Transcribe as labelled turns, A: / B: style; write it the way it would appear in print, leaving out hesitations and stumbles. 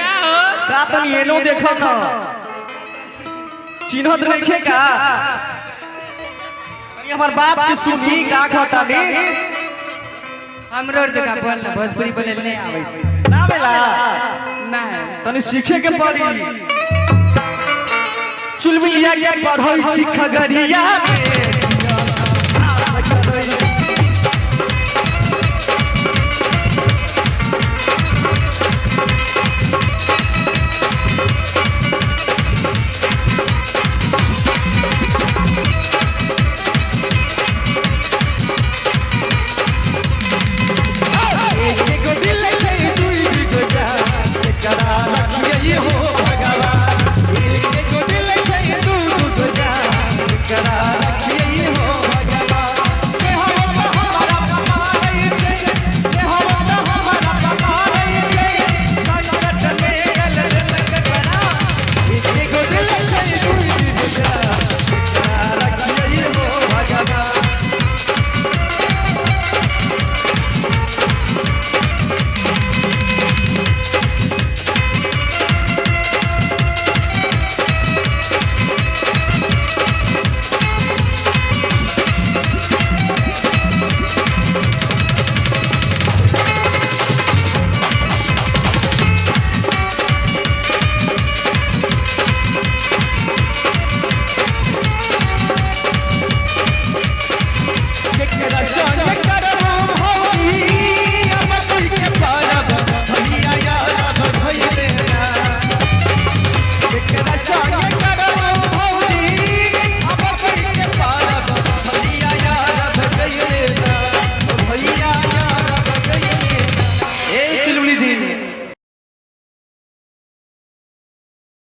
A: एनो देखो ना चिन्हत देखे का हमार बाप के सुनी का कहता नी
B: हमरो जगह बोल ना भोजपुरी बोले नहीं आवे
A: ना बेला
B: ना
A: तनी सीखे के पड़ी चुलमिया के पढ़ई छी खगड़िया में